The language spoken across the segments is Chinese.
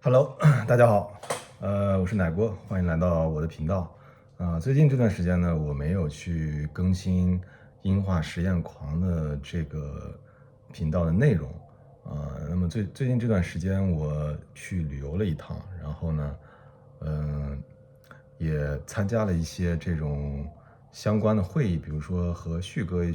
Hello，大家好，我是奶锅，欢迎来到我的频道。最近这段时间呢，我没有去更新音画实验狂的这个频道的内容。那么最近这段时间我去旅游了一趟，然后呢，也参加了一些这种相关的会议，比如说和旭哥一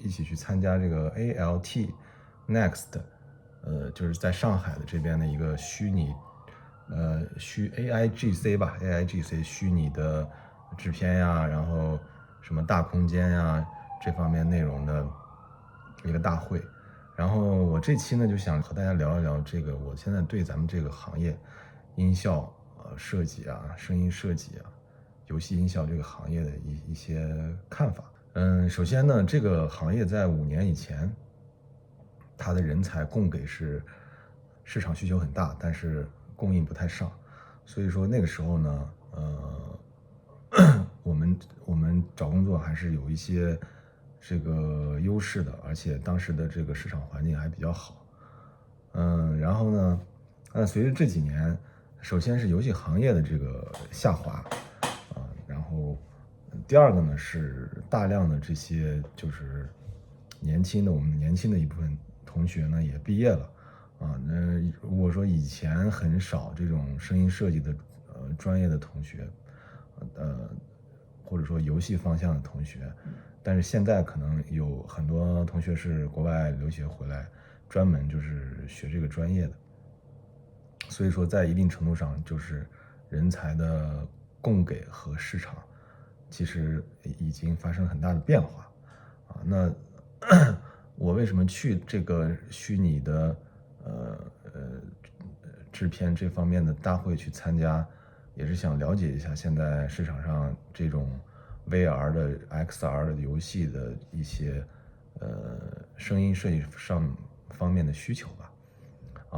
起去参加这个 ALT Next，就是在上海的这边的一个虚拟。AIGC 吧，AIGC 虚拟的制片呀，然后什么大空间呀这方面内容的一个大会。然后我这期呢就想和大家聊一聊这个我现在对咱们这个行业，音效设计啊、声音设计啊、游戏音效这个行业的一些看法。首先呢，这个行业在5年以前，它的人才供给是市场需求很大，但是供应不太上，所以说那个时候呢，我们找工作还是有一些这个优势的，而且当时的这个市场环境还比较好。然后呢，随着这几年，首先是游戏行业的这个下滑，然后第二个呢是大量的这些就是我们年轻的一部分同学呢也毕业了。那如果说以前很少这种声音设计的专业的同学，或者说游戏方向的同学，但是现在可能有很多同学是国外留学回来，专门就是学这个专业的。所以说，在一定程度上，就是人才的供给和市场其实已经发生很大的变化。那我为什么去这个虚拟的制片这方面的大会去参加，也是想了解一下现在市场上这种 VR 的、XR 的游戏的一些声音设计上方面的需求吧。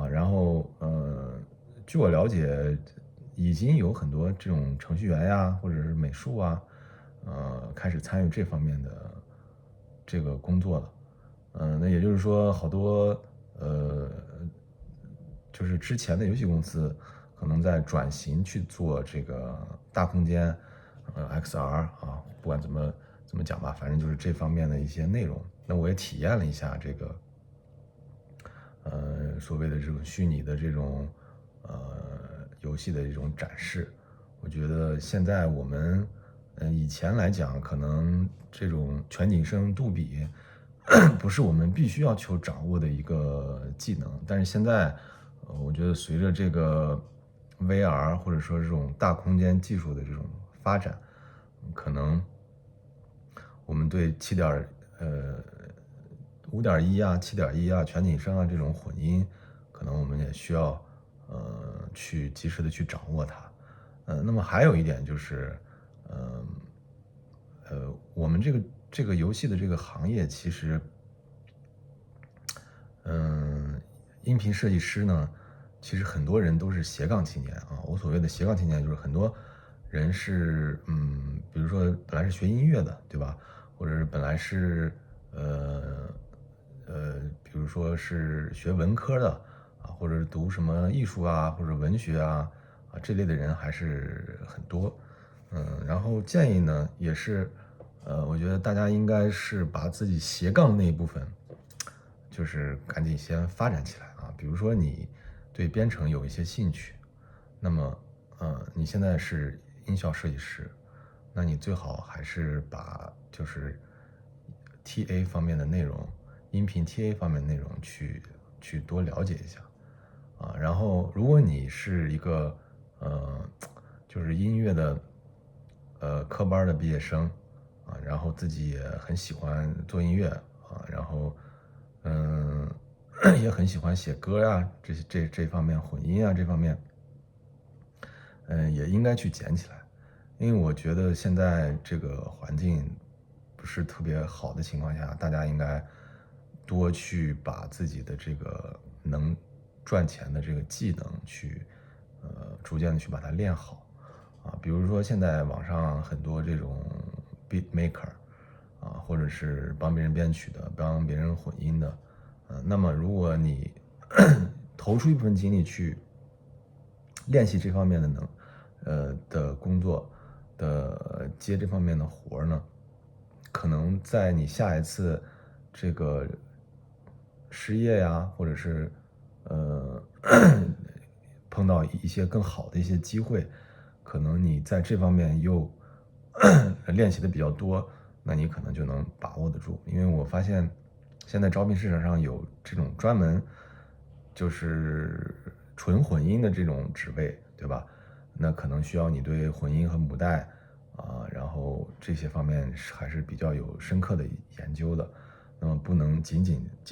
然后据我了解，已经有很多这种程序员呀，或者是美术啊，开始参与这方面的这个工作了。那也就是说，好多就是之前的游戏公司可能在转型去做这个大空间，XR 啊，不管怎么讲吧，反正就是这方面的一些内容。那我也体验了一下这个，所谓的这种虚拟的这种游戏的这种展示。我觉得现在我们，以前来讲，可能这种全景声、杜比不是我们必须要求掌握的一个技能，但是现在，我觉得随着这个 VR 或者说这种大空间技术的这种发展，可能我们对5.1啊、7.1啊、全景声啊这种混音，可能我们也需要去及时的去掌握它。那么还有一点就是，我们这个游戏的这个行业其实，音频设计师呢，其实很多人都是斜杠青年啊。我所谓的斜杠青年，就是很多人是比如说本来是学音乐的，对吧？或者是本来是比如说是学文科的或者是读什么艺术啊或者文学这类的人还是很多。然后建议呢也是，我觉得大家应该是把自己斜杠那一部分，就是赶紧先发展起来啊。比如说你对编程有一些兴趣，那么你现在是音效设计师，那你最好还是把就是 TA 方面的内容，音频 TA 方面的内容去多了解一下然后如果你是一个就是音乐的科班的毕业生然后自己也很喜欢做音乐然后也很喜欢写歌呀，这方面混音啊这方面，也应该去捡起来。因为我觉得现在这个环境不是特别好的情况下，大家应该多去把自己的这个能赚钱的这个技能去，逐渐的去把它练好比如说现在网上很多这种 beat maker 或者是帮别人编曲的，帮别人混音的，那么如果你投出一部分精力去练习这方面的工作接这方面的活儿呢，可能在你下一次这个失业呀，或者是呃碰到一些更好的一些机会，可能你在这方面又练习的比较多，那你可能就能把握得住。因为我发现现在招聘市场上有这种专门就是纯混音的这种职位，对吧？那可能需要你对混音和母带然后这些方面还是比较有深刻的研究的。那么不能仅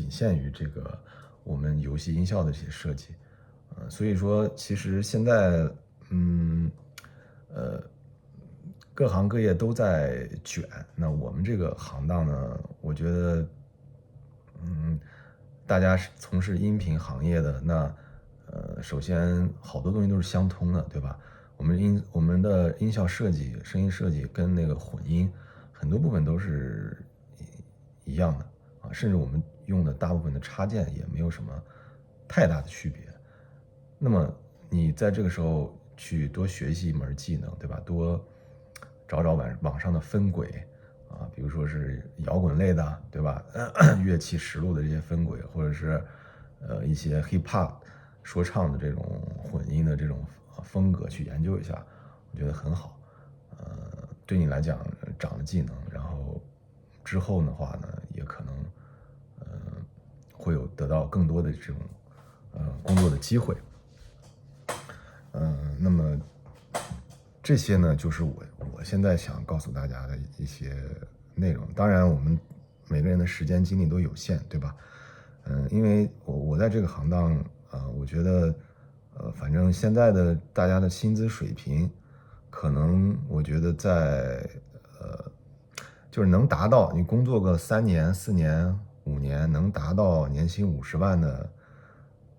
限于这个我们游戏音效的这些设计，所以说其实现在呃各行各业都在卷，那我们这个行当呢，我觉得大家是从事音频行业的，那首先好多东西都是相通的，对吧？我们的音效设计、声音设计跟那个混音很多部分都是一样的甚至我们用的大部分的插件也没有什么太大的区别。那么你在这个时候去多学习一门技能，对吧？多找找网上的分轨比如说是摇滚类的，对吧？乐器实录的这些分轨，或者是一些 hip hop 说唱的这种混音的这种风格去研究一下，我觉得很好。对你来讲长了技能，然后之后的话呢，也可能会有得到更多的这种工作的机会。那么这些呢，就是我现在想告诉大家的一些内容。当然，我们每个人的时间精力都有限，对吧？因为我在这个行当我觉得反正现在的大家的薪资水平，可能我觉得在就是能达到你工作个3年、4年、5年，能达到年薪50万的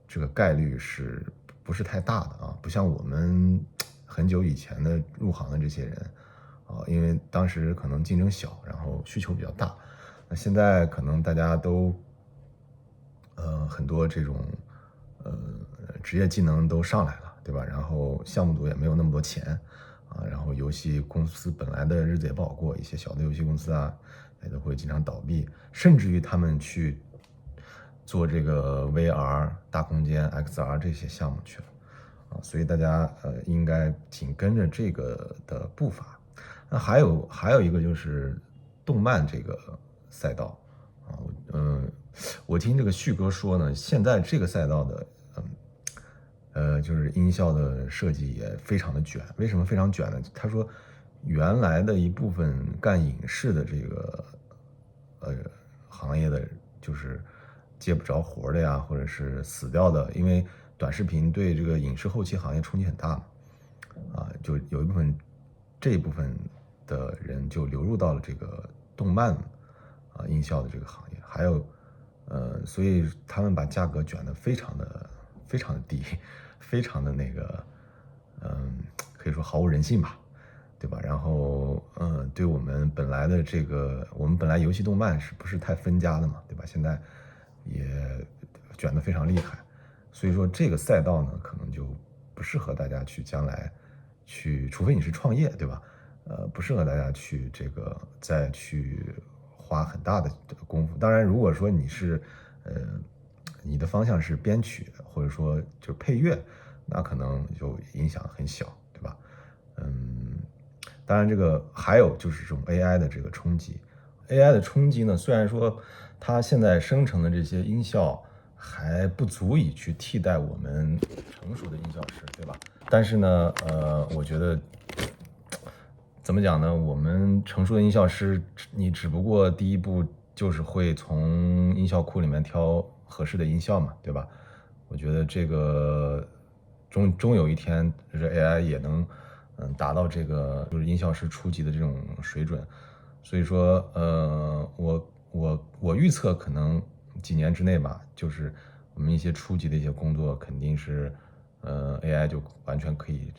这个概率是不是太大的不像我们很久以前的入行的这些人因为当时可能竞争小，然后需求比较大。那现在可能大家都很多这种职业技能都上来了，对吧？然后项目组也没有那么多钱然后游戏公司本来的日子也不好过，一些小的游戏公司也都会经常倒闭，甚至于他们去做这个 VR 大空间 XR 这些项目去了所以大家应该紧跟着这个的步伐。那还有一个就是动漫这个赛道我听这个旭哥说呢，现在这个赛道的就是音效的设计也非常的卷。为什么非常卷呢？他说原来的一部分干影视的这个行业的，就是接不着活的呀，或者是死掉的，因为短视频对这个影视后期行业冲击很大嘛就有这一部分的人就流入到了这个动漫音效的这个行业，还有所以他们把价格卷得非常的低，非常的那个可以说毫无人性吧，对吧？然后对我们本来的这个我们本来游戏动漫是不是太分家的嘛，对吧？现在也卷得非常厉害，所以说这个赛道呢可能就不适合大家去将来去，除非你是创业，对吧？不适合大家去这个再去花很大的功夫。当然，如果说你是你的方向是编曲，或者说就是配乐，那可能就影响很小，对吧？当然这个还有就是这种 AI 的这个冲击。AI 的冲击呢，虽然说它现在生成的这些音效还不足以去替代我们成熟的音效师，对吧？但是呢，我觉得怎么讲呢？我们成熟的音效师，你只不过第一步就是会从音效库里面挑合适的音效嘛，对吧？我觉得这个终有一天，这 AI 也能达到这个就是音效师初级的这种水准。所以说，我预测可能几年之内吧，就是我们一些初级的一些工作肯定是AI 就完全可以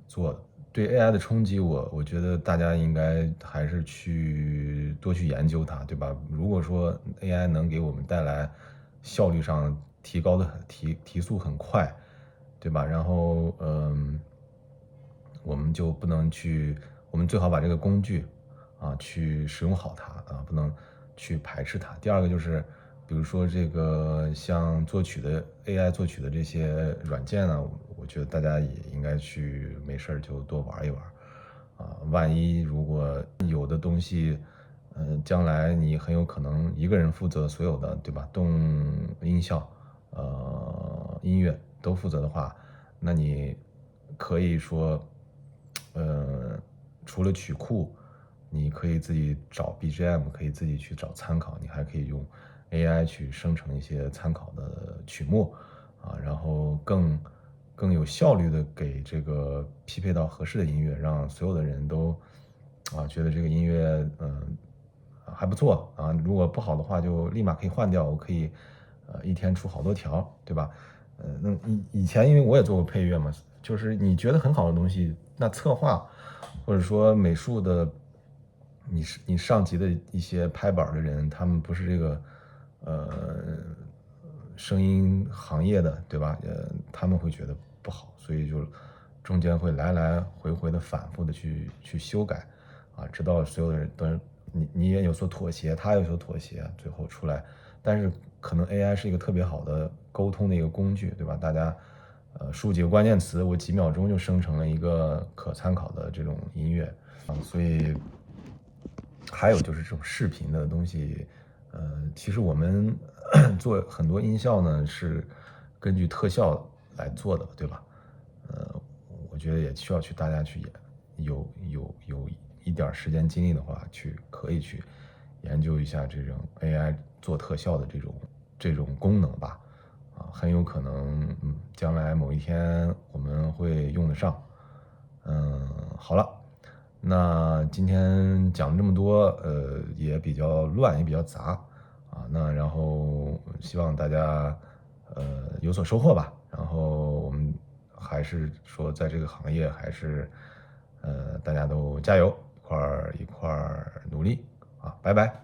做的。对 AI 的冲击，我觉得大家应该还是多去研究它，对吧？如果说 AI 能给我们带来效率上提高的提速很快，对吧？然后我们就不能去，我们最好把这个工具去使用好它不能去排斥它。第二个就是，比如说这个像作曲的 AI 作曲的这些软件呢，我觉得大家也应该去没事就多玩一玩万一如果有的东西，将来你很有可能一个人负责所有的，对吧？动音效，音乐都负责的话，那你可以说，除了曲库，你可以自己找 BGM，可以自己去找参考，你还可以用 AI 去生成一些参考的曲目然后更有效率的给这个匹配到合适的音乐，让所有的人都觉得这个音乐还不错如果不好的话就立马可以换掉，我可以一天出好多条，对吧？那以前因为我也做过配乐嘛，就是你觉得很好的东西，那策划或者说美术的，你上级的一些拍板的人，他们不是这个呃声音行业的，对吧？他们会觉得不好，所以就中间会来来回回的反复的去修改直到所有的人都你也有所妥协，他有所妥协，最后出来。但是可能 AI 是一个特别好的沟通的一个工具，对吧？大家输几个关键词，我几秒钟就生成了一个可参考的这种音乐所以还有就是这种视频的东西，其实我们做很多音效呢是根据特效来做的，对吧？我觉得也需要大家去有一点时间精力的话，可以去研究一下这种 AI 做特效的这种功能吧，很有可能将来某一天我们会用得上。好了，那今天讲了这么多，也比较乱，也比较杂那然后希望大家有所收获吧。然后我们还是说，在这个行业还是大家都加油，一块儿努力拜拜。